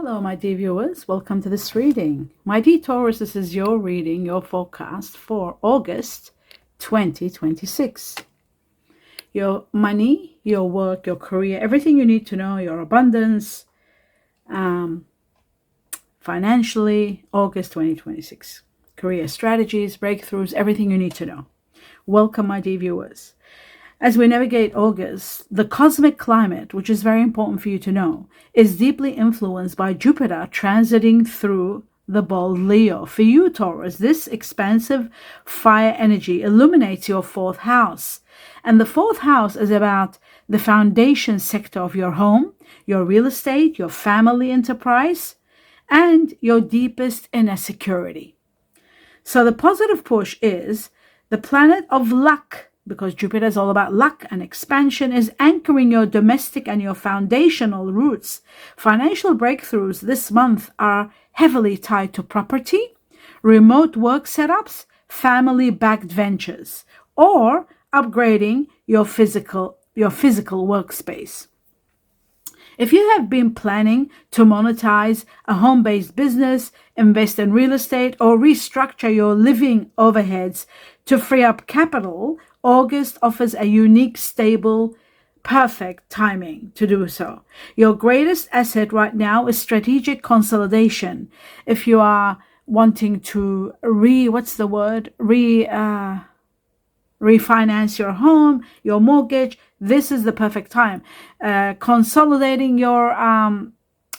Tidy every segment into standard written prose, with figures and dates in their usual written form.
Hello, my dear viewers. Welcome to this reading. My dear Taurus, this is your reading, your forecast for August 2026. Your money, your work, your career, everything you need to know, your abundance, financially, August 2026. Career strategies, breakthroughs, everything you need to know. Welcome, my dear viewers. As we navigate August, the cosmic climate, which is very important for you to know, is deeply influenced by Jupiter transiting through the bold Leo. For you, Taurus, this expansive fire energy illuminates your fourth house. And the fourth house is about the foundation sector of your home, your real estate, your family enterprise, and your deepest inner security. So the positive push is the planet of luck, because Jupiter is all about luck and expansion, is anchoring your domestic and your foundational roots. Financial breakthroughs this month are heavily tied to property, remote work setups, family-backed ventures, or upgrading your physical workspace. If you have been planning to monetize a home-based business, invest in real estate, or restructure your living overheads to free up capital, August offers a unique, stable, perfect timing to do so. Your greatest asset right now is strategic consolidation. If you are wanting to refinance your home, your mortgage, this is the perfect time. Consolidating your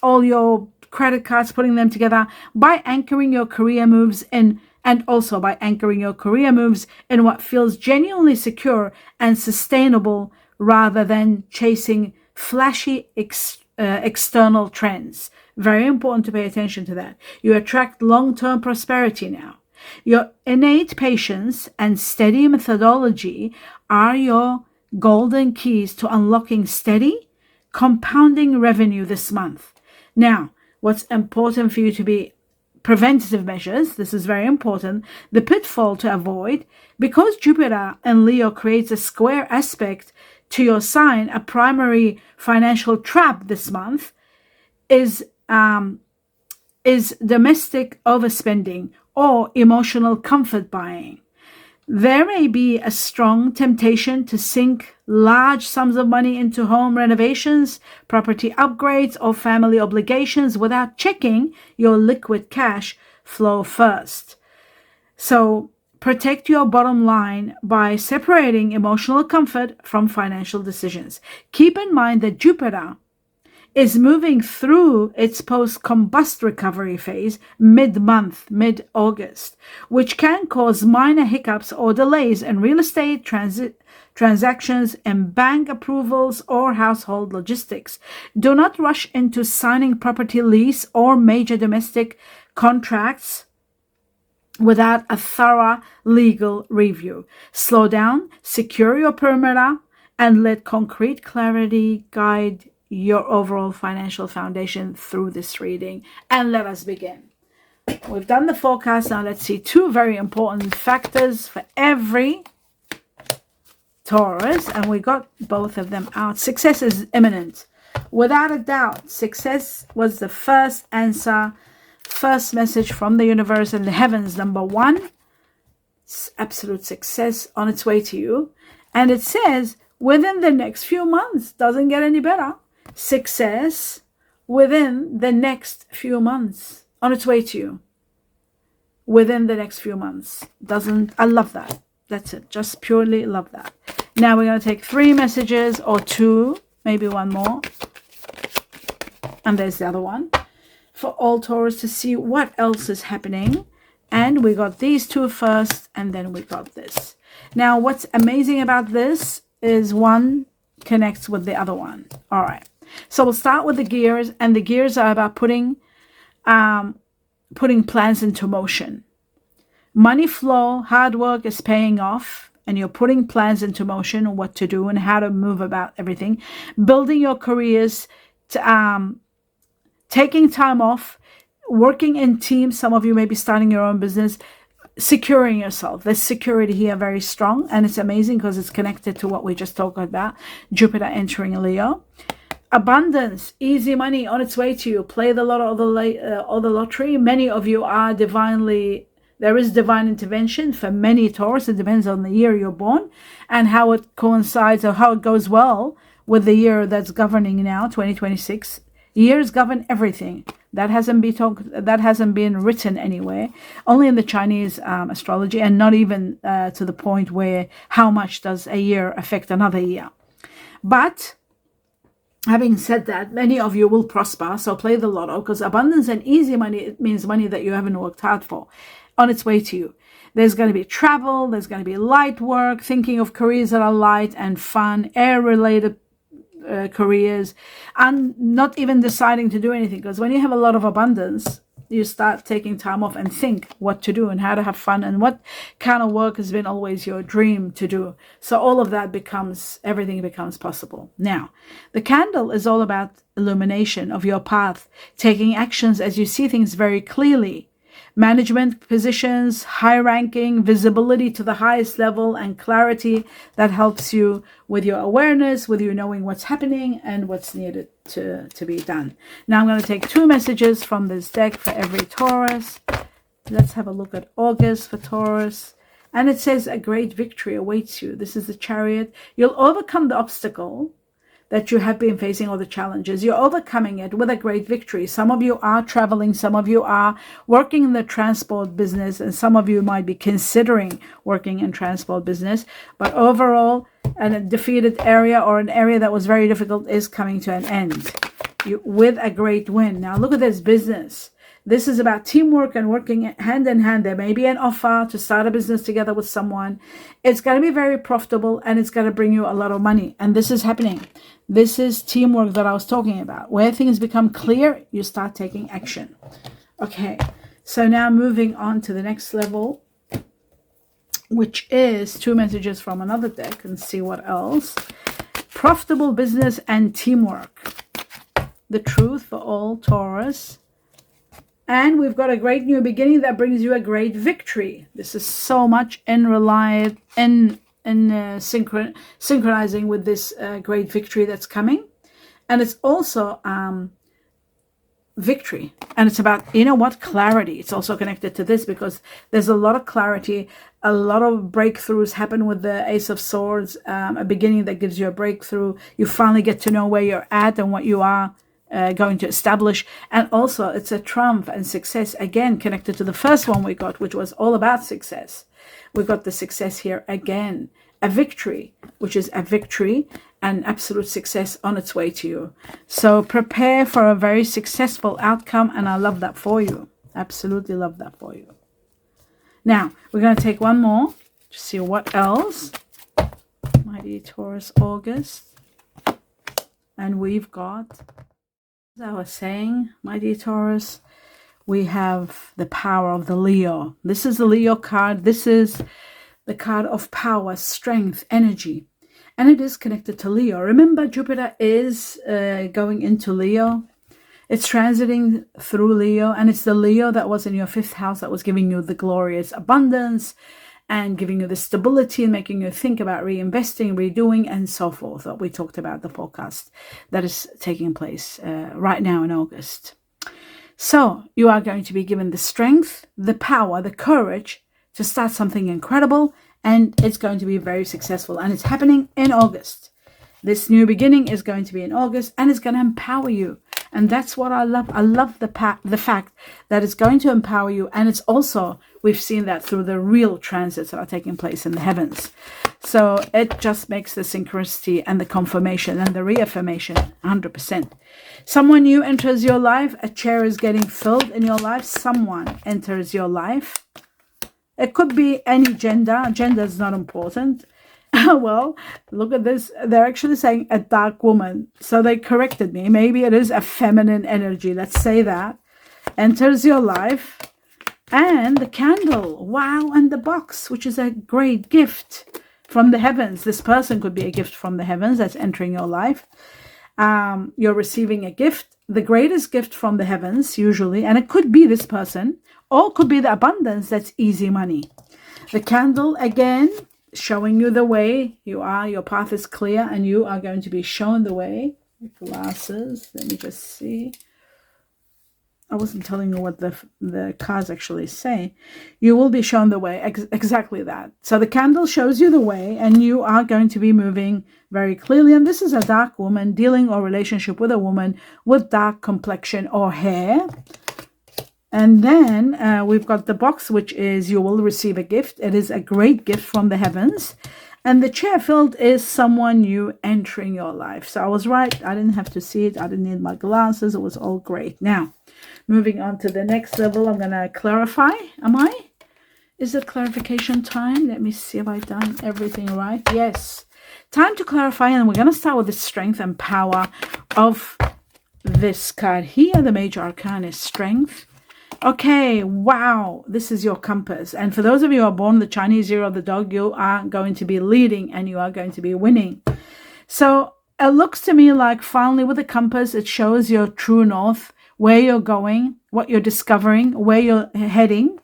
all your credit cards, putting them together by anchoring your career moves in, and also by anchoring your career moves in what feels genuinely secure and sustainable rather than chasing flashy external trends. Very important to pay attention to that. You attract long-term prosperity now. Your innate patience and steady methodology are your golden keys to unlocking steady, compounding revenue this month. Now, what's important for you to be preventative measures, this is very important, the pitfall to avoid, because Jupiter and Leo creates a square aspect to your sign, a primary financial trap this month is domestic overspending or emotional comfort buying. There may be a strong temptation to sink large sums of money into home renovations, property upgrades, or family obligations without checking your liquid cash flow first. So protect your bottom line by separating emotional comfort from financial decisions. Keep in mind that Jupiter is moving through its post-combust recovery phase mid-month, mid-August, which can cause minor hiccups or delays in real estate transactions and bank approvals or household logistics. Do not rush into signing property lease or major domestic contracts without a thorough legal review. Slow down, secure your perimeter, and let concrete clarity guide your overall financial foundation through this reading. And let us begin. We've done the forecast. Now let's see two very important factors for every Taurus, and we got both of them out. Success is imminent. Without a doubt, success was the first answer, first message from the universe and the heavens. Number one, it's absolute success on its way to you. And it says within the next few months, doesn't get any better. Success within the next few months on its way to you. Within the next few months. I love that. That's it. Just purely love that. Now we're going to take three messages or two, maybe one more. And there's the other one. For all Taurus to see what else is happening. And we got these two first, and then we got this. Now what's amazing about this is one connects with the other one. All right. So we'll start with the gears, and the gears are about putting plans into motion. Money flow, hard work is paying off, and you're putting plans into motion on what to do and how to move about everything. Building your careers, taking time off, working in teams. Some of you may be starting your own business, securing yourself. There's security here very strong, and it's amazing because it's connected to what we just talked about, Jupiter entering Leo. Abundance, easy money on its way to you. Play the lotto or the lottery. Many of you are there is divine intervention for many Taurus. It depends on the year you're born and how it coincides or how it goes well with the year that's governing now, 2026. Years govern everything. That hasn't been written anywhere, only in the Chinese astrology, and not even to the point where how much does a year affect another year. But having said that, many of you will prosper, so play the lotto, because abundance and easy money, it means money that you haven't worked hard for, on its way to you. There's going to be travel, there's going to be light work, thinking of careers that are light and fun, air-related careers, and not even deciding to do anything, because when you have a lot of abundance, you start taking time off and think what to do and how to have fun and what kind of work has been always your dream to do. So all of that everything becomes possible. Now, the candle is all about illumination of your path, taking actions as you see things very clearly. Management positions, high ranking, visibility to the highest level, and clarity that helps you with your awareness, with you knowing what's happening and what's needed to be done. Now I'm going to take 2 messages from this deck for every Taurus. Let's have a look at August for Taurus. And it says a great victory awaits you. This is the Chariot. You'll overcome the obstacle that you have been facing, all the challenges. You're overcoming it with a great victory. Some of you are traveling, some of you are working in the transport business, and some of you might be considering working in transport business. But overall, a defeated area or an area that was very difficult is coming to an end with a great win. Now look at this business. This is about teamwork and working hand in hand. There may be an offer to start a business together with someone. It's going to be very profitable and it's going to bring you a lot of money. And this is happening. This is teamwork that I was talking about. Where things become clear, you start taking action. Okay, so now moving on to the next level, which is 2 messages from another deck, and see what else. Profitable business and teamwork. The truth for all Taurus. And we've got a great new beginning that brings you a great victory. This is so much synchronizing with this great victory that's coming. And it's also victory. And it's about, clarity. It's also connected to this because there's a lot of clarity. A lot of breakthroughs happen with the Ace of Swords. A beginning that gives you a breakthrough. You finally get to know where you're at and what you are going to establish. And also it's a triumph and success, again connected to the first one we got, which was all about success. We got the success here again, a victory, which is a victory and absolute success on its way to you. So prepare for a very successful outcome, and I love that for you. Absolutely love that for you. Now we're going to take one more to see what else. Mighty Taurus August, and we've got, as I was saying, my dear Taurus, we have the power of the Leo. This is the Leo card. This is the card of power, strength, energy. And it is connected to Leo. Remember, Jupiter is going into Leo. It's transiting through Leo. And it's the Leo that was in your 5th house that was giving you the glorious abundance and giving you the stability and making you think about reinvesting, redoing, and so forth, that we talked about the forecast that is taking place right now in August. So you are going to be given the strength, the power, the courage to start something incredible, and it's going to be very successful. And it's happening in August. This new beginning is going to be in August, and it's going to empower you. And that's what I love. I love the fact that it's going to empower you. And it's also, we've seen that through the real transits that are taking place in the heavens. So it just makes the synchronicity and the confirmation and the reaffirmation 100%. Someone new enters your life. A chair is getting filled in your life. Someone enters your life. It could be any gender. Gender is not important. Well, look at this. They're actually saying a dark woman. So they corrected me. Maybe it is a feminine energy. Let's say that. Enters your life. And the candle. Wow. And the box, which is a great gift from the heavens. This person could be a gift from the heavens that's entering your life. You're receiving a gift. The greatest gift from the heavens, usually. And it could be this person. Or it could be the abundance that's easy money. The candle, again, showing you the way. Your path is clear and you are going to be shown the way. Glasses. Let me just see. I wasn't telling you what the cards actually say. You will be shown the way. Exactly that. So the candle shows you the way, and you are going to be moving very clearly. And this is a dark woman dealing or relationship with a woman with dark complexion or hair. And then we've got the box, which is you will receive a gift. It is a great gift from the heavens. And the chair filled is someone new entering your life. So I was right. I didn't have to see it. I didn't need my glasses. It was all great. Now, moving on to the next level, I'm going to clarify. Is it clarification time? Let me see if I've done everything right. Yes. Time to clarify. And we're going to start with the strength and power of this card here. The major arcana is strength. Okay, wow, this is your compass. And for those of you who are born the Chinese year of the dog, you are going to be leading and you are going to be winning. So it looks to me like finally with the compass, it shows your true north, where you're going, what you're discovering, where you're heading.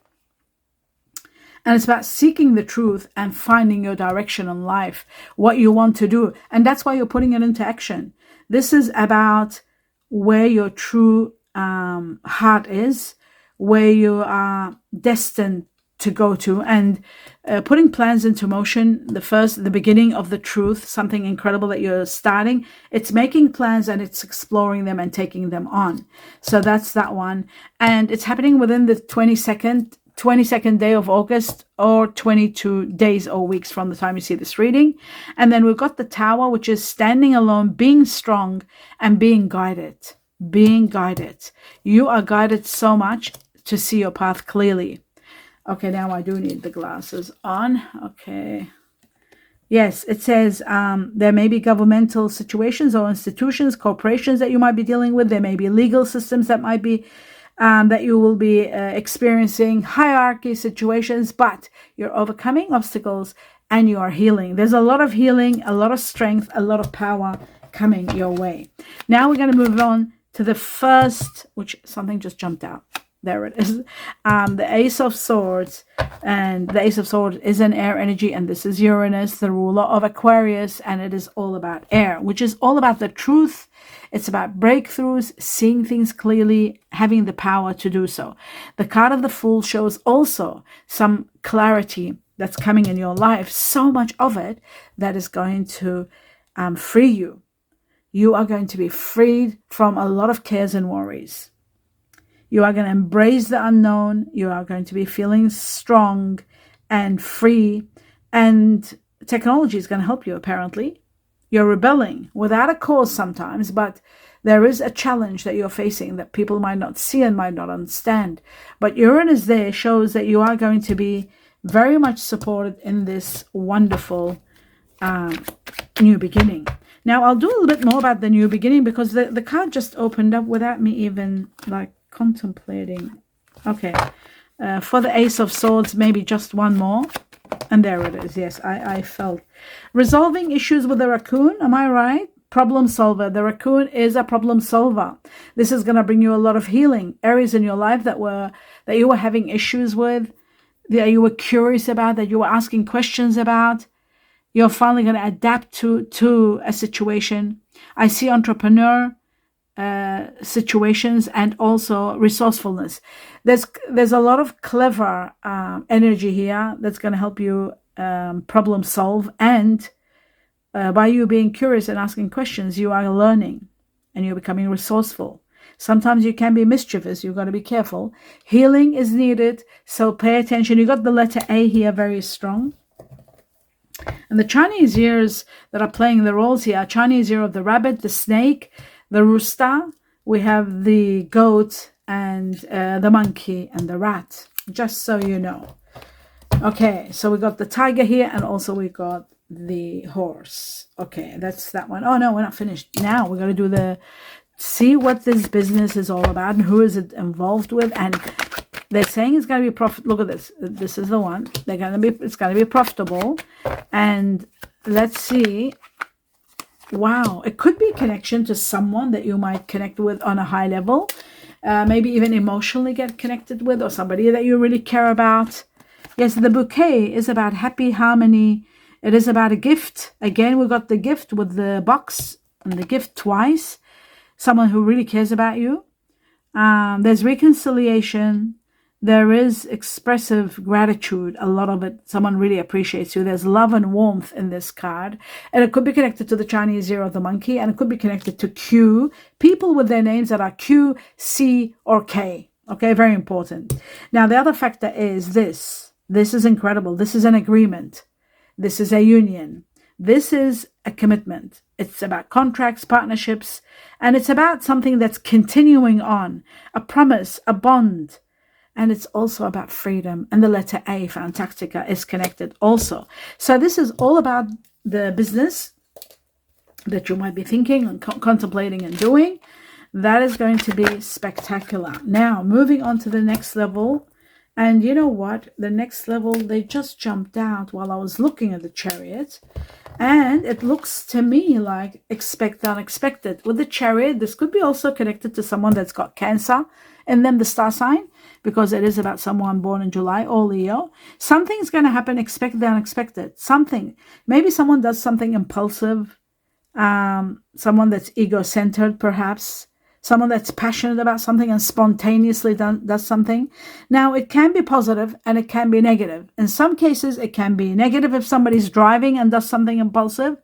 And it's about seeking the truth and finding your direction in life, what you want to do. And that's why you're putting it into action. This is about where your true heart is, where you are destined to go to, and putting plans into motion. The beginning of the truth, something incredible that you're starting. It's making plans and it's exploring them and taking them on. So that's that one. And it's happening within the 22nd day of August, or 22 days or weeks from the time you see this reading. And then we've got the Tower, which is standing alone, being strong and being guided. Being guided. You are guided so much to see your path clearly. Okay, now I do need the glasses on. Okay. Yes, it says there may be governmental situations or institutions, corporations that you might be dealing with. There may be legal systems that might be that you will be experiencing, hierarchy situations, but you're overcoming obstacles and you are healing. There's a lot of healing, a lot of strength, a lot of power coming your way. Now we're going to move on to the first, which something just jumped out. There it is. The Ace of Swords. And the Ace of Swords is an air energy. And this is Uranus, the ruler of Aquarius. And it is all about air, which is all about the truth. It's about breakthroughs, seeing things clearly, having the power to do so. The card of the Fool shows also some clarity that's coming in your life. So much of it that is going to free you. You are going to be freed from a lot of cares and worries. You are going to embrace the unknown. You are going to be feeling strong and free. And technology is going to help you, apparently. You're rebelling without a cause sometimes, but there is a challenge that you're facing that people might not see and might not understand. But Uranus there shows that you are going to be very much supported in this wonderful new beginning. Now, I'll do a little bit more about the new beginning because the card just opened up without me even contemplating. Okay, for the Ace of Swords, maybe just one more. And there it is. Yes, I felt. Resolving issues with the raccoon. Am I right? Problem solver. The raccoon is a problem solver. This is going to bring you a lot of healing. Areas in your life that you were having issues with, that you were curious about, that you were asking questions about. You're finally going to adapt to a situation. I see entrepreneur situations and also resourcefulness. There's a lot of clever energy here that's going to help you problem solve, and by you being curious and asking questions, you are learning and you're becoming resourceful. Sometimes you can be mischievous. You've got to be careful. Healing is needed, so pay attention. You got the letter A here, very strong. And the Chinese years that are playing the roles here are Chinese year of the rabbit, the snake, the rooster. We have the goat and the monkey and the rat, just so you know. Okay, so we got the tiger here, and also we got the horse. Okay, that's that one. Oh no, we're not finished. Now we're going to see what this business is all about and who is it involved with. And they're saying it's going to be profit. Look at this. This is the one. It's going to be profitable. And let's see. Wow, it could be a connection to someone that you might connect with on a high level. Maybe even emotionally get connected with, or somebody that you really care about. Yes, the bouquet is about happy harmony. It is about a gift. Again, we got the gift with the box and the gift twice. Someone who really cares about you. There's reconciliation. There is expressive gratitude. A lot of it, someone really appreciates you. There's love and warmth in this card. And it could be connected to the Chinese year of the monkey. And it could be connected to Q. People with their names that are Q, C, or K. Okay, very important. Now, the other factor is this. This is incredible. This is an agreement. This is a union. This is a commitment. It's about contracts, partnerships, and it's about something that's continuing on, a promise, a bond. And it's also about freedom. And the letter A, Fantastica, is connected also. So this is all about the business that you might be thinking and contemplating and doing. That is going to be spectacular. Now, moving on to the next level. And you know what? The next level, they just jumped out while I was looking at the Chariot. And it looks to me like expect the unexpected. With the Chariot, this could be also connected to someone that's got Cancer and then the star sign, because it is about someone born in July or Leo. Something's going to happen. Expect the unexpected. Something. Maybe someone does something impulsive. Someone that's ego-centered, perhaps. Someone that's passionate about something and spontaneously does something. Now, it can be positive and it can be negative. In some cases, it can be negative if somebody's driving and does something impulsive.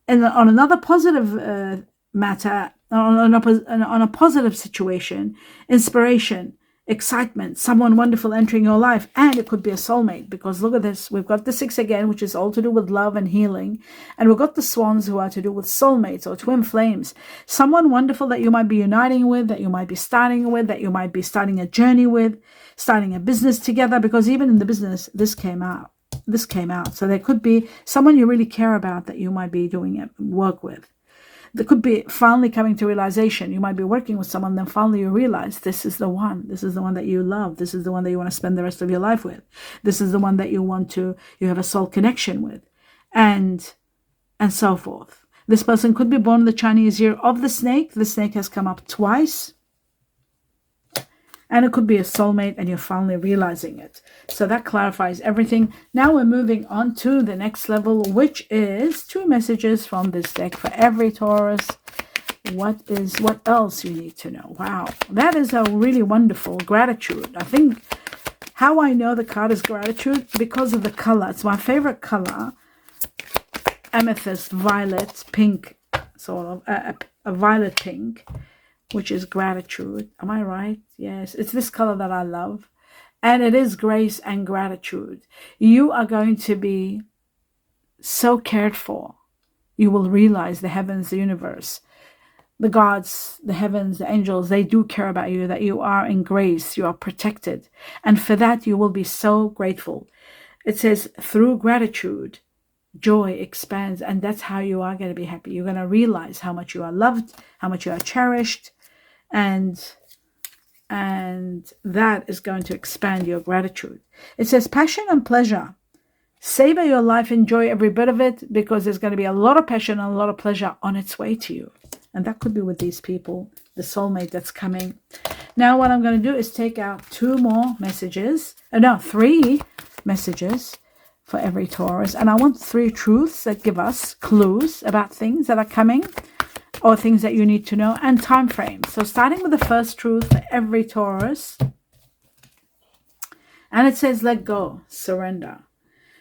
And on another positive matter, on a positive situation, inspiration, excitement, someone wonderful entering your life. And it could be a soulmate, because look at this. We've got the 6 again, which is all to do with love and healing. And we've got the swans, who are to do with soulmates or twin flames. Someone wonderful that you might be uniting with, that you might be starting with, that you might be starting a journey with, starting a business together. Because even in the business, this came out. So there could be someone you really care about that you might be doing work with. There could be finally coming to realization. You might be working with someone, then finally you realize this is the one. This is the one that you love. This is the one that you want to spend the rest of your life with. This is the one that you have a soul connection with, and so forth. This person could be born in the Chinese year of the snake. The snake has come up twice. And it could be a soulmate, and you're finally realizing it. So that clarifies everything. Now we're moving on to the next level, which is 2 messages from this deck for every Taurus. What else you need to know? Wow, that is a really wonderful gratitude. I think how I know the card is gratitude because of the color. It's my favorite color. Amethyst, violet, pink, sort of a violet pink, which is gratitude. Am I right? Yes, it's this color that I love. And it is grace and gratitude. You are going to be so cared for. You will realize the heavens, the universe, the gods, the heavens, the angels, they do care about you, that you are in grace, you are protected. And for that, you will be so grateful. It says, through gratitude, joy expands. And that's how you are going to be happy. You're going to realize how much you are loved, how much you are cherished. And that is going to expand your gratitude. It says passion and pleasure. Savor your life, enjoy every bit of it, because there's going to be a lot of passion and a lot of pleasure on its way to you. And that could be with these people, the soulmate that's coming. Now what I'm going to do is take out 2 more messages. 3 messages for every Taurus. And I want 3 truths that give us clues about things that are coming, or things that you need to know, and time frames. So starting with the first truth for every Taurus. And it says, let go, surrender.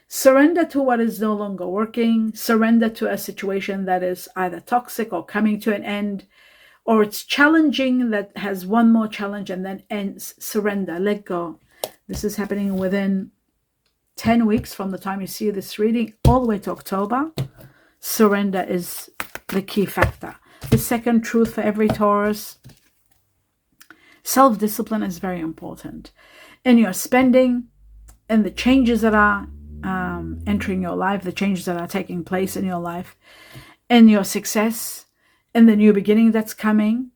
Surrender to what is no longer working. Surrender to a situation that is either toxic or coming to an end, or it's challenging, that has one more challenge and then ends. Surrender, let go. This is happening within 10 weeks from the time you see this reading all the way to October. Surrender is the key factor. The second truth for every Taurus. Self-discipline is very important. In your spending, in the changes that are entering your life, the changes that are taking place in your life, in your success, in the new beginning that's coming.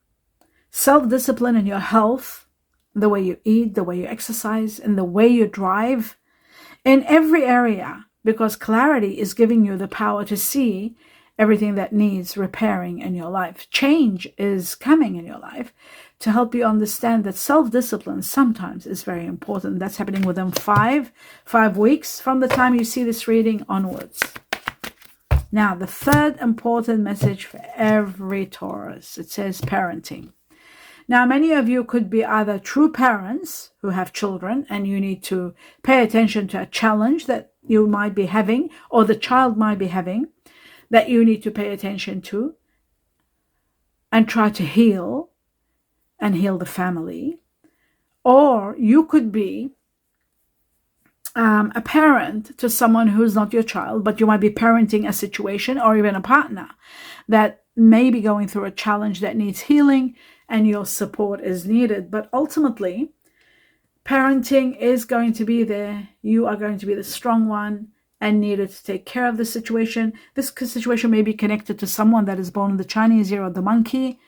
Self-discipline in your health, the way you eat, the way you exercise, and the way you drive, in every area, because clarity is giving you the power to see everything that needs repairing in your life. Change is coming in your life to help you understand that self-discipline sometimes is very important. That's happening within 5 weeks from the time you see this reading onwards. Now, the third important message for every Taurus, it says parenting. Now, many of you could be either true parents who have children and you need to pay attention to a challenge that you might be having or the child might be having that you need to pay attention to and try to heal and heal the family. Or you could be a parent to someone who's not your child, but you might be parenting a situation or even a partner that may be going through a challenge that needs healing and your support is needed. But ultimately, parenting is going to be there. You are going to be the strong one and needed to take care of the situation. This situation may be connected to someone that is born in the Chinese year of the monkey,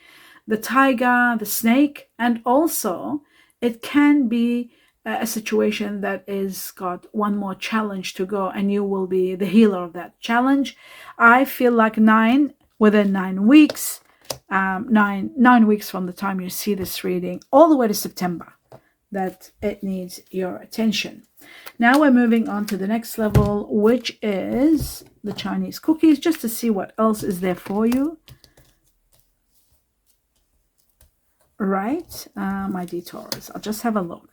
the tiger, the snake, and also it can be a situation that is got one more challenge to go and you will be the healer of that challenge. I feel like within 9 weeks, 9 weeks from the time you see this reading all the way to September, that it needs your attention. Now we're moving on to the next level, which is the Chinese cookies, just to see what else is there for you. Right, my dear Taurus, I'll just have a look.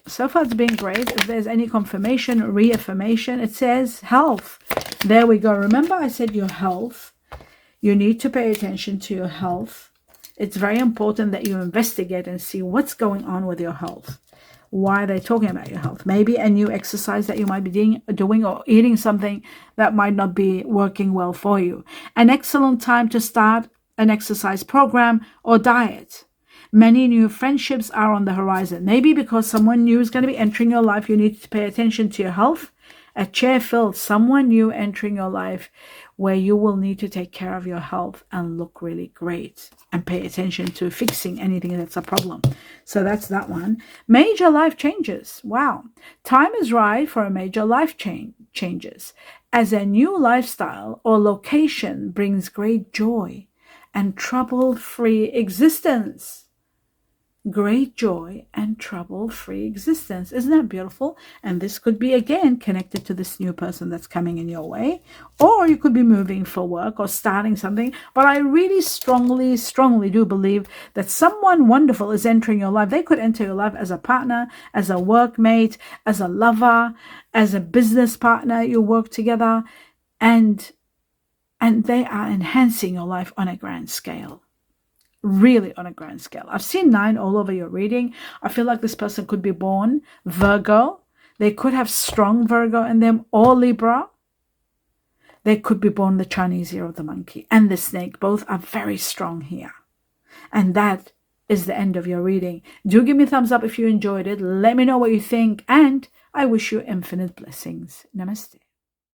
So far it's been great. If there's any confirmation, reaffirmation, it says health. There we go. Remember I said your health. You need to pay attention to your health. It's very important that you investigate and see what's going on with your health. Why are they talking about your health? Maybe a new exercise that you might be doing or eating something that might not be working well for you. An excellent time to start an exercise program or diet. Many new friendships are on the horizon. Maybe because someone new is going to be entering your life, you need to pay attention to your health. A chair filled, someone new entering your life where you will need to take care of your health and look really great and pay attention to fixing anything that's a problem. So that's that one. Major life changes. Wow. Time is right for a major life changes as a new lifestyle or location brings great joy and trouble-free existence. Great joy and trouble-free existence. Isn't that beautiful? And this could be, again, connected to this new person that's coming in your way. Or you could be moving for work or starting something. But I really strongly do believe that someone wonderful is entering your life. They could enter your life as a partner, as a workmate, as a lover, as a business partner. You work together and they are enhancing your life on a grand scale. Really on a grand scale. I've seen 9 all over your reading. I feel like this person could be born Virgo. They could have strong Virgo in them, or Libra. They could be born the Chinese year of the monkey and the snake. Both are very strong here. And that is the end of your reading. Do give me a thumbs up if you enjoyed it. Let me know what you think. And I wish you infinite blessings. Namaste.